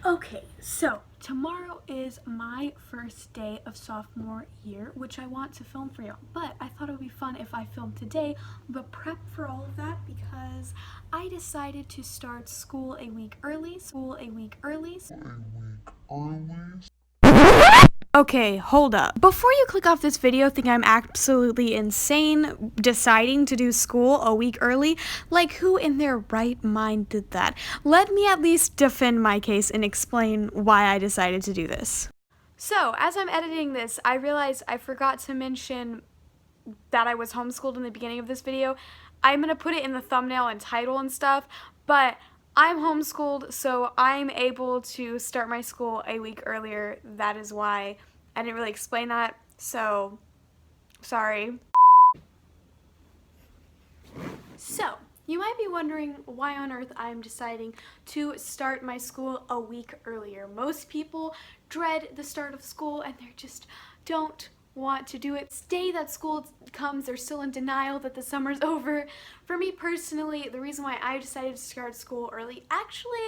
Okay, so tomorrow is my first day of sophomore year, which I want to film for y'all, but I thought it would be fun if I filmed today the prep for all of that because I decided to start school a week early. Okay, hold up. Before you click off this video thinking I'm absolutely insane deciding to do school a week early, like who in their right mind did that? Let me at least defend my case and explain why I decided to do this. So, as I'm editing this, I realized I forgot to mention that I was homeschooled in the beginning of this video. I'm gonna put it in the thumbnail and title and stuff, but I'm homeschooled, so I'm able to start my school a week earlier. That is why I didn't really explain that, so sorry. So, you might be wondering why on earth I'm deciding to start my school a week earlier. Most people dread the start of school and they just don't want to do it. The day that school comes, they're still in denial that the summer's over. For me personally, the reason why I decided to start school early, actually,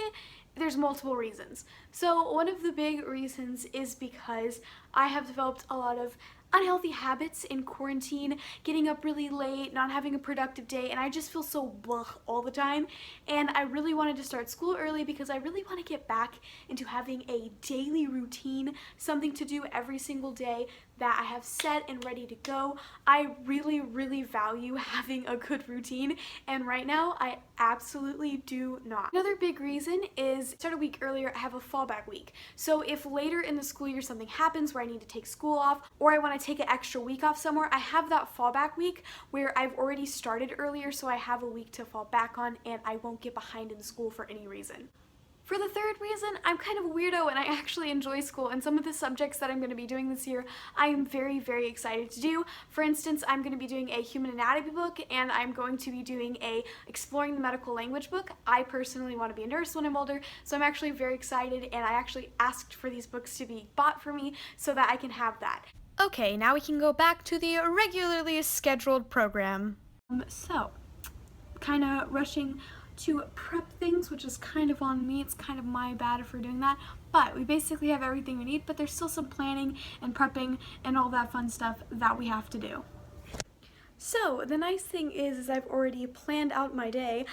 there's multiple reasons. So one of the big reasons is because I have developed a lot of unhealthy habits in quarantine, getting up really late, not having a productive day, and I just feel so blah all the time. And I really wanted to start school early because I really want to get back into having a daily routine, something to do every single day that I have set and ready to go. I really value having a good routine, and right now I absolutely do not. Another big reason is start a week earlier, I have a fallback week. So if later in the school year something happens where I need to take school off or I want to take an extra week off somewhere, I have that fallback week where I've already started earlier, so I have a week to fall back on and I won't get behind in school for any reason. For the third reason, I'm kind of a weirdo and I actually enjoy school, and some of the subjects that I'm going to be doing this year I am very excited to do. For instance, I'm going to be doing a human anatomy book and I'm going to be doing a exploring the medical language book. I personally want to be a nurse when I'm older, so I'm actually very excited, and I actually asked for these books to be bought for me so that I can have that. Okay, now we can go back to the regularly scheduled program. So, kind of rushing to prep things, which is kind of on me. It's kind of my bad for doing that, but we basically have everything we need, but there's still some planning and prepping and all that fun stuff that we have to do. So the nice thing is I've already planned out my day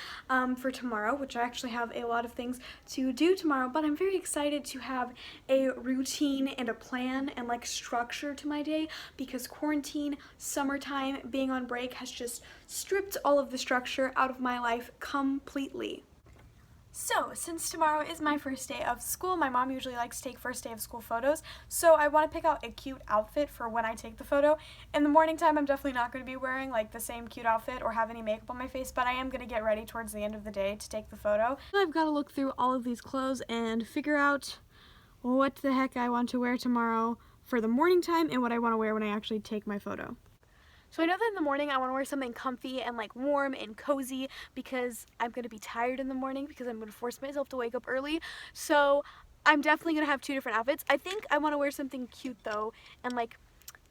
for tomorrow, which I actually have a lot of things to do tomorrow, but I'm very excited to have a routine and a plan and like structure to my day because quarantine, summertime, being on break has just stripped all of the structure out of my life completely. So, since tomorrow is my first day of school, my mom usually likes to take first day of school photos, so I want to pick out a cute outfit for when I take the photo. In the morning time, I'm definitely not going to be wearing like the same cute outfit or have any makeup on my face, but I am going to get ready towards the end of the day to take the photo. I've got to look through all of these clothes and figure out what the heck I want to wear tomorrow for the morning time and what I want to wear when I actually take my photo. So I know that in the morning I want to wear something comfy and like warm and cozy because I'm going to be tired in the morning because I'm going to force myself to wake up early. So I'm definitely going to have two different outfits. I think I want to wear something cute though and like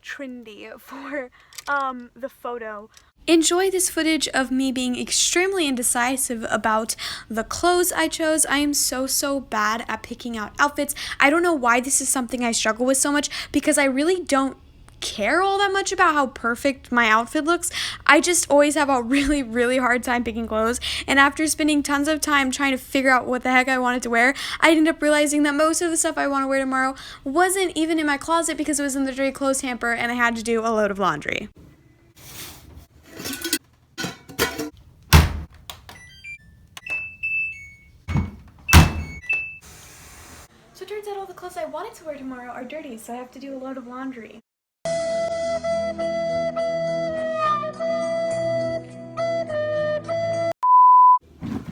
trendy for the photo. Enjoy this footage of me being extremely indecisive about the clothes I chose. I am so bad at picking out outfits. I don't know why this is something I struggle with so much because I really don't care all that much about how perfect my outfit looks. I just always have a really hard time picking clothes, and after spending tons of time trying to figure out what the heck I wanted to wear, I ended up realizing that most of the stuff I want to wear tomorrow wasn't even in my closet because it was in the dirty clothes hamper and I had to do a load of laundry. So it turns out all the clothes I wanted to wear tomorrow are dirty, so I have to do a load of laundry.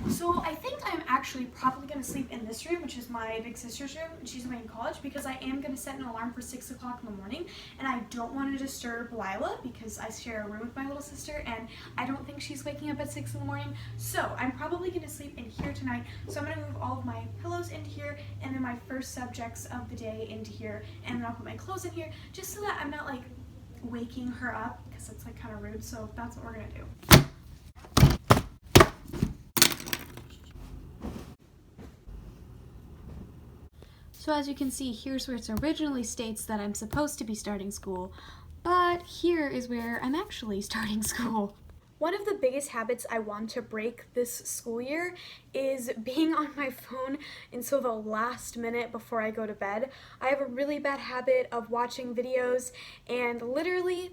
So I think I'm actually probably going to sleep in this room, which is my big sister's room. She's away in college because I am going to set an alarm for 6 o'clock in the morning, and I don't want to disturb Lila because I share a room with my little sister and I don't think she's waking up at 6 in the morning. So I'm probably going to sleep in here tonight. So I'm going to move all of my pillows into here and then my first subjects of the day into here, and then I'll put my clothes in here just so that I'm not like waking her up because it's like kind of rude. So that's what we're going to do. So as you can see, here's where it originally states that I'm supposed to be starting school, but here is where I'm actually starting school. One of the biggest habits I want to break this school year is being on my phone until the last minute before I go to bed. I have a really bad habit of watching videos and literally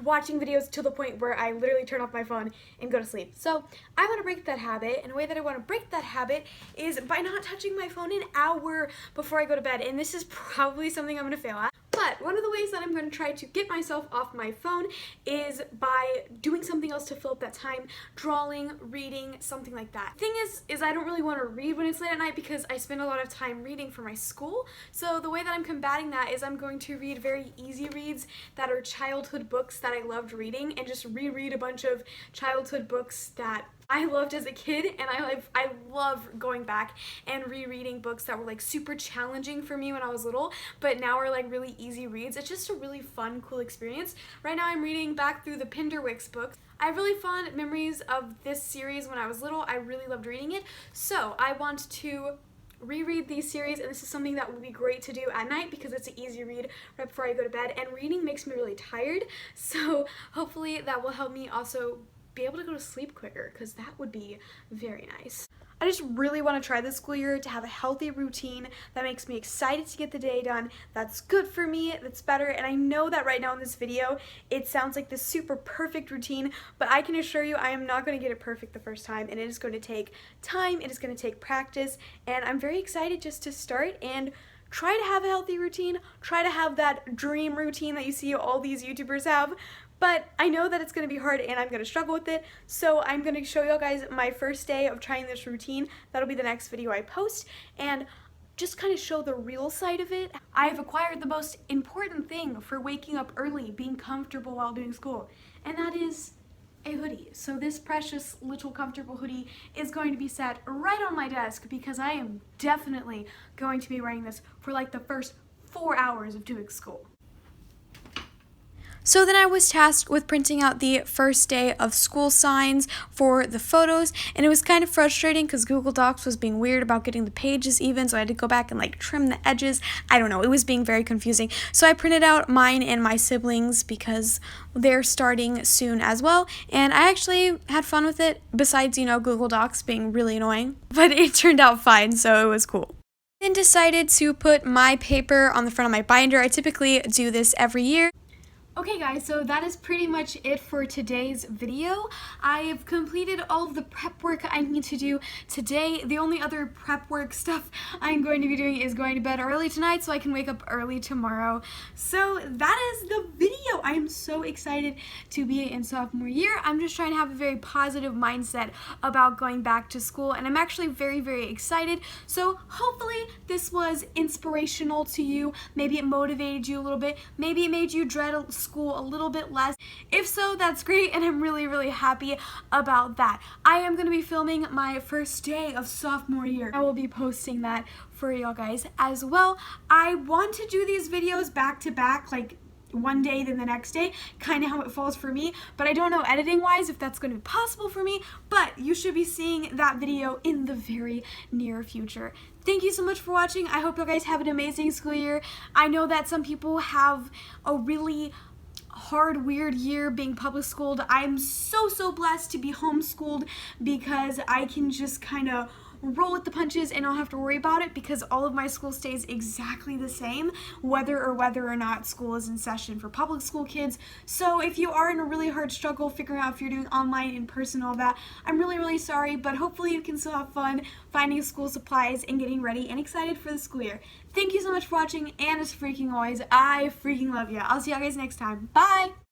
watching videos to the point where I literally turn off my phone and go to sleep. So I want to break that habit, and the way that I want to break that habit is by not touching my phone an hour before I go to bed, and this is probably something I'm going to fail at. But one of the ways that I'm going to try to get myself off my phone is by doing something else to fill up that time, drawing, reading, something like that. Thing is I don't really want to read when it's late at night because I spend a lot of time reading for my school. So the way that I'm combating that is I'm going to read very easy reads that are childhood books that I loved reading, and just reread a bunch of childhood books that I loved as a kid, and I love going back and rereading books that were like super challenging for me when I was little, but now are like really easy reads. It's just a really fun, cool experience. Right now I'm reading back through the Pinderwicks books. I have really fond memories of this series when I was little. I really loved reading it, so I want to reread these series, and this is something that would be great to do at night because it's an easy read right before I go to bed, and reading makes me really tired, so hopefully that will help me also be able to go to sleep quicker, because that would be very nice. I just really want to try this school year to have a healthy routine that makes me excited to get the day done, that's good for me, that's better, and I know that right now in this video it sounds like this super perfect routine, but I can assure you I am not going to get it perfect the first time, and it is going to take time, it is going to take practice, and I'm very excited just to start and try to have a healthy routine, try to have that dream routine that you see all these YouTubers have. But I know that it's going to be hard and I'm going to struggle with it, so I'm going to show you guys my first day of trying this routine. That'll be the next video I post, and just kind of show the real side of it. I've acquired the most important thing for waking up early, being comfortable while doing school, and that is a hoodie. So this precious little comfortable hoodie is going to be set right on my desk because I am definitely going to be wearing this for like the first 4 hours of doing school. So then I was tasked with printing out the first day of school signs for the photos, and it was kind of frustrating because Google Docs was being weird about getting the pages even, so I had to go back and like trim the edges. I don't know, it was being very confusing. So I printed out mine and my siblings because they're starting soon as well, and I actually had fun with it, besides, you know, Google Docs being really annoying, but it turned out fine, so it was cool. Then decided to put my paper on the front of my binder. I typically do this every year. Okay guys, so that is pretty much it for today's video. I have completed all of the prep work I need to do today. The only other prep work stuff I'm going to be doing is going to bed early tonight so I can wake up early tomorrow. So that is the video. I am so excited to be in sophomore year. I'm just trying to have a very positive mindset about going back to school, and I'm actually very, very excited. So hopefully this was inspirational to you. Maybe it motivated you a little bit. Maybe it made you dread school a little bit less. If so, that's great, and I'm really, really happy about that. I am going to be filming my first day of sophomore year. I will be posting that for y'all guys as well. I want to do these videos back to back, like one day then the next day, kind of how it falls for me, but I don't know editing wise if that's going to be possible for me, but you should be seeing that video in the very near future. Thank you so much for watching. I hope you guys have an amazing school year. I know that some people have a really hard, weird year being public schooled. I'm so blessed to be homeschooled because I can just kind of roll with the punches and not have to worry about it because all of my school stays exactly the same whether or not school is in session for public school kids. So if you are in a really hard struggle figuring out if you're doing online, in person, all that, I'm really sorry, but hopefully you can still have fun finding school supplies and getting ready and excited for the school year. Thank you so much for watching, and as freaking always, I freaking love you. I'll see you guys next time. Bye!